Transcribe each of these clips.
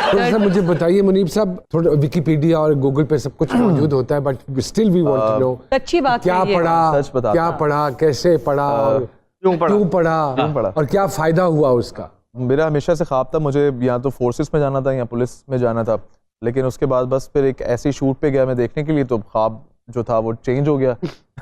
थोड़ा सा मुझे बताइए मुनीब साहब, थोड़ा विकिपीडिया और गूगल पे सब कुछ मौजूद होता है, but still we want to know अच्छी बात क्या पढ़ा, क्या पढ़ा, कैसे पढ़ा, और क्यों पढ़ा और क्या फायदा हुआ उसका। मेरा हमेशा से ख्वाब था, मुझे या तो फोर्सेस में जाना था या पुलिस में जाना था, लेकिन उसके बाद बस फिर एक ऐसी शूट पे गया मैं देखने के लिए, तो ख्वाब जो था वो चेंज हो गया।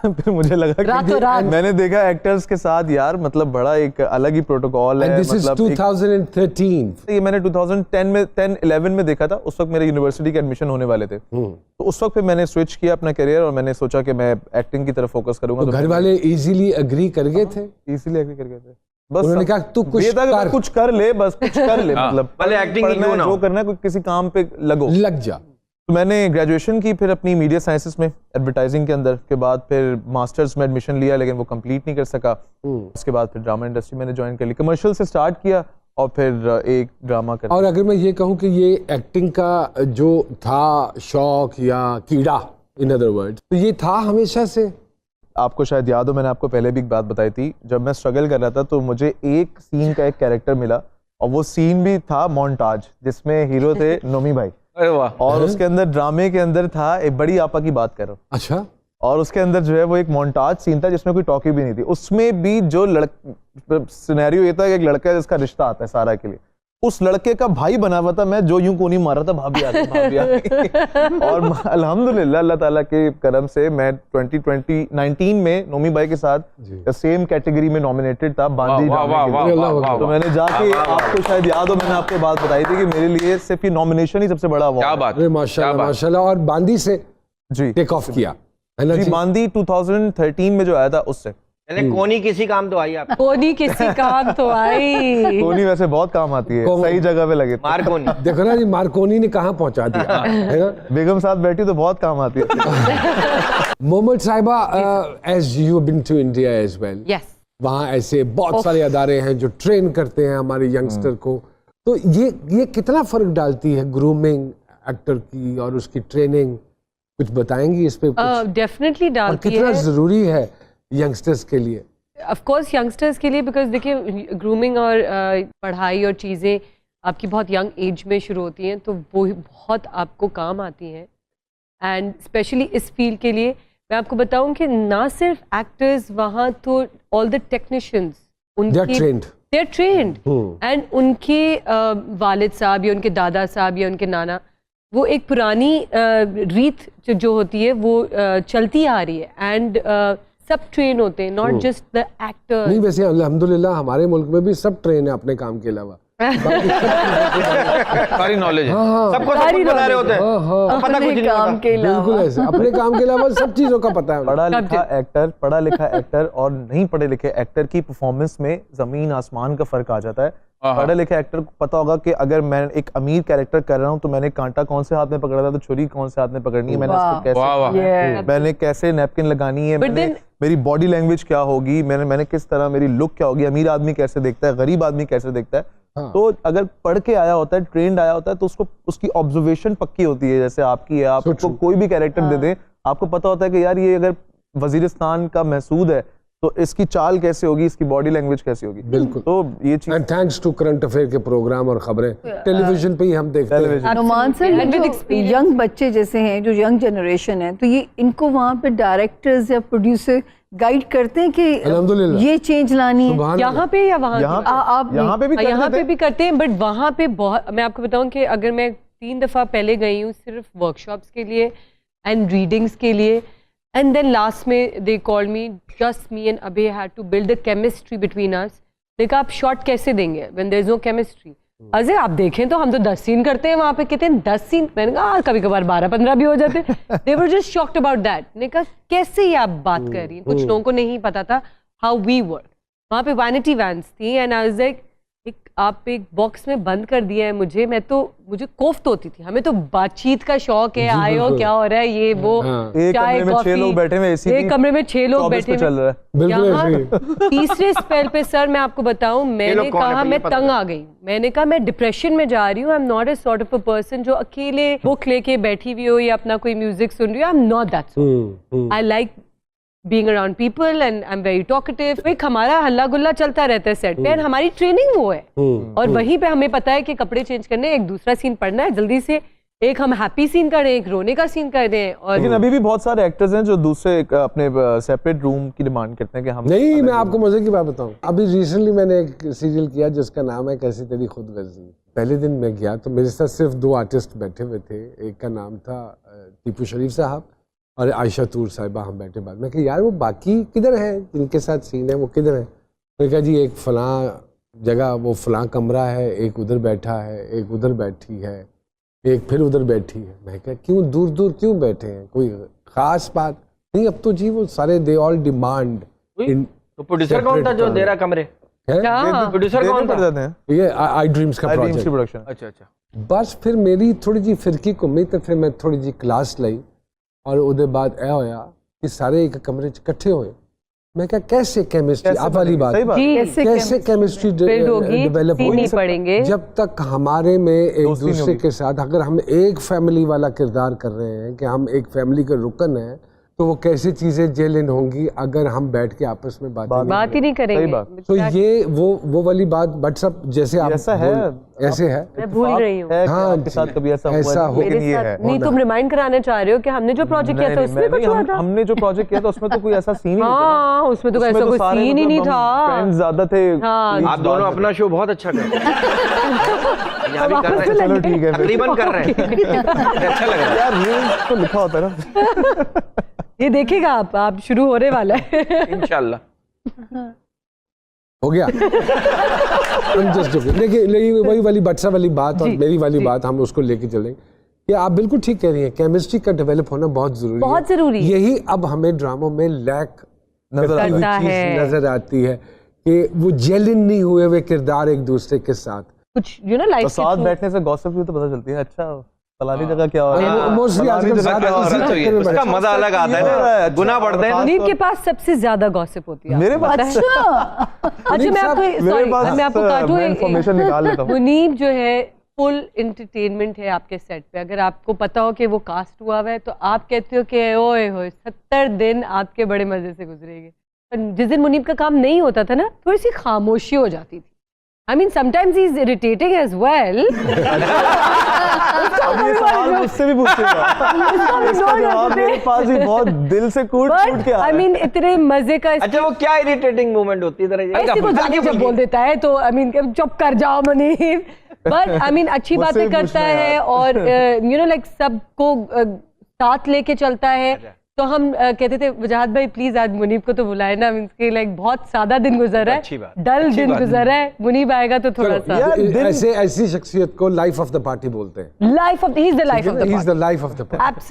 फिर मुझे लगा कि मैंने देखा एक्टर्स के साथ यार, मतलब बड़ा एक अलग ही प्रोटोकॉल है। मतलब 2013 ये मैंने 2010 में 10-11 में देखा था, उस वक्त मेरे यूनिवर्सिटी के एडमिशन होने वाले थे, तो उस वक्त फिर मैंने स्विच किया अपना करियर और मैंने सोचा कि मैं एक्टिंग की तरफ फोकस करूंगा। तो घर वाले इजीली एग्री कर गए थे? इजीली एग्री कर गए थे, बस उन्होंने कहा तू कुछ कर ले, बस कुछ कर ले, मतलब पहले एक्टिंग करना है, जो करना है, किसी काम पे लग जा। तो मैंने ग्रेजुएशन की फिर अपनी मीडिया साइंसेस में एडवर्टाइजिंग के अंदर, के बाद फिर मास्टर्स में एडमिशन लिया, लेकिन वो कंप्लीट नहीं कर सका। उसके बाद फिर ड्रामा इंडस्ट्री मैंने ज्वाइन कर ली, कमर्शियल से स्टार्ट किया और फिर एक ड्रामा कर। और अगर मैं ये कहूँ कि ये एक्टिंग का जो था शौक या कीड़ा, इन अदर वर्ड्स, तो ये था हमेशा से? आपको शायद याद हो, मैंने आपको पहले भी एक बात बताई थी, जब मैं स्ट्रगल कर रहा था तो मुझे एक सीन का एक कैरेक्टर मिला, और वो सीन भी था मोन्टाज, जिसमें हीरो थे नोमी भाई। अरे वाह। और उसके अंदर ड्रामे के अंदर था एक बड़ी आपा की बात कर रहा हूँ। अच्छा। और उसके अंदर जो है वो एक मोन्टाज सीन था जिसमें कोई टॉकी भी नहीं थी, उसमें भी जो सिनेरियो ये था कि एक लड़का है जिसका रिश्ता आता है सारा के लिए, उस लड़के का भाई बना हुआ था मैं, जो यूं कोनी मार रहा था, भाभी आ गई। और अल्हम्दुलिल्लाह अल्लाह ताला के करम से मैं 2019 में नोमी भाई के साथ सेम कैटेगरी में नॉमिनेटेड था, बांदी। तो मैंने जाके, आपको शायद याद हो, मैंने आपको बात बताई थी कि मेरे लिए सिर्फ ये नॉमिनेशन ही सबसे बड़ा क्या बात है। माशाल्लाह माशाल्लाह। और बांदी से जी टेक ऑफ किया है ना जी? बांदी 2013 में जो आया था उससे। कोनी किसी काम तो आई आप। कोनी किसी काम तो आई। कोनी वैसे बहुत काम आती है, सही जगह पे लगे। मारकोनी देखो ना जी, मारकोनी ने कहाँ पहुंचा दिया है ना? बेगम साथ बैठी तो बहुत काम आती है। मोहम्मद साहिबा, as you been to India as well, वहाँ ऐसे बहुत सारे अदारे हैं जो ट्रेन करते हैं हमारे यंगस्टर को, तो ये कितना फर्क डालती है ग्रूमिंग एक्टर की और उसकी ट्रेनिंग? कुछ बताएंगी इस पे? डेफिनेटली डालती है। कितना जरूरी है यंगस्टर्स के लिए? ऑफ कोर्स यंगस्टर्स के लिए, बिकॉज देखिए ग्रूमिंग और पढ़ाई और चीज़ें आपकी बहुत यंग एज में शुरू होती हैं, तो वो बहुत आपको काम आती हैं। एंड स्पेशली इस फील्ड के लिए मैं आपको बताऊं कि ना सिर्फ एक्टर्स वहाँ, तो all the technicians they are trained and उनके वालिद साहब या उनके दादा साहब या उनके नाना, वो एक पुरानी रीत जो होती है वो चलती आ रही है। एंड सब ट्रेन होते हैं, नॉट जस्ट द एक्टर। नहीं, वैसे अल्हम्दुलिल्लाह हमारे मुल्क में भी सब ट्रेन है अपने काम के अलावा। सारी नॉलेज है, सबको सब कुछ बता रहे होते हैं, पता कुछ नहीं काम के अलावा। बिल्कुल ऐसे, अपने काम के अलावा सब चीजों का पता है। पढ़ा लिखा एक्टर और नहीं पढ़े लिखे एक्टर की परफॉर्मेंस में जमीन आसमान का फर्क आ जाता है। पढ़े लिखे एक्टर को पता होगा कि अगर मैं एक अमीर कैरेक्टर कर रहा हूँ तो मैंने कांटा कौन से हाथ में पकड़ा था, तो छुरी कौन से हाथ में पकड़नी है, मैंने इसको कैसे, मैंने कैसे नैपकिन लगानी है, मेरी बॉडी लैंग्वेज क्या होगी, मैंने किस तरह, मेरी लुक क्या होगी, अमीर आदमी कैसे देखता है, गरीब आदमी कैसे देखता है। तो अगर पढ़ के आया होता है, ट्रेंड आया होता है, तो उसको उसकी ऑब्जर्वेशन पक्की होती है। जैसे आपकी है, आपको कोई भी कैरेक्टर दे दें, आपको पता होता है कि यार ये अगर वजीरिस्तान का महसूद है तो इसकी चाल कैसे होगी, इसकी बॉडी लैंग्वेज कैसी होगी। बिल्कुल। तो ये चीज, and thanks to current affair के प्रोग्राम और खबरें टेलीविजन पे ही हम देखते हैं। नुमान सर, यंग बच्चे जैसे हैं, जो यंग जनरेशन है, तो ये इनको वहाँ पे डायरेक्टर्स या प्रोड्यूसर गाइड करते हैं कि ये चेंज लानी है यहाँ पे या वहाँ? आप यहाँ पे भी करते हैं, बट वहाँ पे बहुत, मैं आपको बताऊँ कि अगर मैं 3 दफ़ा पहले गई हूँ सिर्फ वर्कशॉप्स के लिए एंड रीडिंग्स के लिए, एंड देन लास्ट में they called me, just me and Abhay had to build the chemistry between us. देखा आप शॉट कैसे देंगे when there is no chemistry? Ajay आप देखें तो हम तो 10 सीन करते हैं वहाँ पे, कितने 10 सीन, मैंने कहा कभी कभार 12-15 भी हो जाते। They were just shocked about that. मैंने कहा कैसे ये आप बात कर रही हैं? कुछ लोगों को नहीं पता था हाउ वी वर्क। वहाँ पे वैनिटी वैन्स थी एंड आई वाज लाइक, आप एक बॉक्स में बंद कर दिया है मुझे, मुझे कोफ्त होती थी। हमें तो बातचीत का शौक है, आयो क्या हो रहा है, ये वो, एक कमरे में 6 लोग बैठे हुए, एक कमरे में 6 लोग बैठे हुए। यहाँ तीसरे स्पेल पे सर मैं आपको बताऊं, मैंने कहा मैं तंग आ गई, मैंने कहा मैं डिप्रेशन में जा रही हूँ। I am not a sort of a person जो अकेले बुक लेके बैठी हुई हो या अपना कोई म्यूजिक सुन रही हो। I am not that. I like being around people and I'm very talkative. एक हमारा हल्ला गुल्ला चलता रहता है सेट पे और हमारी ट्रेनिंग वो है और वहीं पे हमें पता है कि कपड़े चेंज करने, एक दूसरा सीन पढ़ना है जल्दी से, एक हम हैप्पी सीन कर रहे हैं, एक रोने का सीन कर रहे हैं। और लेकिन अभी भी बहुत सारे एक्टर्स हैं जो दूसरे अपने सेपरेट रूम की डिमांड करते हैं कि हम नहीं, मैं आपको मजे की बात बताऊं, अभी रिसेंटली मैंने एक सीरियल किया जिसका नाम है कैसी तेरी खुद गर्जी। पहले दिन मैं गया तो मेरे साथ सिर्फ 2 आर्टिस्ट बैठे हुए थे, एक का नाम था टीपू शरीफ साहब और आयशा तूर साहिबा, हम बैठे बाद में कहा यार वो बाकी किधर हैं जिनके साथ सीन है, वो किधर हैं? मैंने कहा जी एक फलां जगह वो फलां कमरा है, एक उधर बैठा है, एक उधर बैठी है, एक फिर उधर बैठी है। मैं कहा क्यों दूर दूर क्यों बैठे हैं, कोई खास बात नहीं? अब तो जी वो सारे दे ऑल डिमांड। तो प्रोड्यूसर कौन था जो दे रहा कमरे? प्रोड्यूसर कौन था? ये आई ड्रीम्स का प्रोजेक्ट। अच्छा अच्छा। बस फिर मेरी थोड़ी जी फिरकी घुमी तो फिर मैं थोड़ी जी क्लास लाई और उसके बाद यह होया कि सारे एक कमरे च इकट्ठे होए। मैं क्या कैसे केमिस्ट्री, आप वाली बात, कैसे केमिस्ट्री डेवलप होगी जब तक हमारे में एक दूसरे के साथ, अगर हम एक फैमिली वाला किरदार कर रहे हैं कि हम एक फैमिली के रुकन हैं, तो वो कैसी चीजें जेल इन होंगी अगर हम बैठ के आपस में बात ही नहीं करेंगे। तो ये वो वाली बात, बट सब जैसे आप ऐसा है, ऐसे है, मैं भूल रही हूँ। हाँ आपके साथ कभी ऐसा हो लेकिन ये है नहीं, तुम रिमाइंड कराना चाह रहे हो कि हमने जो प्रोजेक्ट किया था उसमें कुछ हुआ था? हमने जो प्रोजेक्ट किया था उसमें तो कोई ऐसा सीन ही नहीं था। हाँ, उसमें तो ऐसा कोई सीन ही नहीं था। फ्रेंड्स ज्यादा थे। आप दोनों अपना शो बहुत अच्छा कर रहे हैं। चलो ठीक है, तकरीबन कर रहे हैं, अच्छा लग रहा है यार। रूल्स तो लिखा होता है ना। ये देखिएगा आप शुरू होने वाला है इंशाल्लाह। हो गया। लेकिन वही वाली बच्चा वाली बात और मेरी वाली बात हम उसको लेके चलेंगे कि आप बिल्कुल ठीक कह रही हैं, केमिस्ट्री का डेवलप होना बहुत जरूरी है, बहुत जरूरी। यही अब हमें ड्रामों में लैक नजर आती है कि वो जेलिन नहीं हुए हुए किरदार एक दूसरे के साथ। कुछ लाइफ साथ बैठने से गॉसिप भी तो पता चलती है। अच्छा फलानी जगह क्या हो रहा है, मोस्टली आजकल उसका मजा अलग आता है ना, गुना बढ़ते हैं। मुनीब के पास सबसे ज्यादा गॉसिप होती है मेरे पास। अच्छा मैं आपको काटूं, इन्फॉर्मेशन निकाल लेता हूं। मुनीब जो है फुल एंटरटेनमेंट है आपके सेट पे। अगर आपको पता हो कि वो कास्ट हुआ हुआ है तो आप कहते हो कि ओए होए 70 दिन आपके बड़े मजे से गुजरेंगे। जिस दिन मुनीब का काम नहीं होता था ना, थोड़ी सी खामोशी हो जाती थी। I mean, sometimes he's irritating as well. अब ये सवाल मुझसे भी पूछेगा। इसका जवाब मेरे पास भी बहुत दिल से कूट के आ रहा है। I mean, इतने मजे का। अच्छा वो क्या इरिटेटिंग मोमेंट होती है जरा? ऐसे को जाके जब बोल देता है तो I mean चुप कर जाओ मुनीब। But I mean अच्छी बातें करता है और like सबको साथ लेके चलता है। तो हम कहते थे वजाहत भाई प्लीज आज मुनीब को तो बुलाए ना, मींस के लाइक बहुत सादा दिन गुजरा है, डल दिन गुजरा है, मुनीब आएगा तो थोड़ा सा ऐसी शख्सियत को लाइफ ऑफ द पार्टी बोलते हैं। Life of, he is the life of the party, he is the life of the party. Absolutely.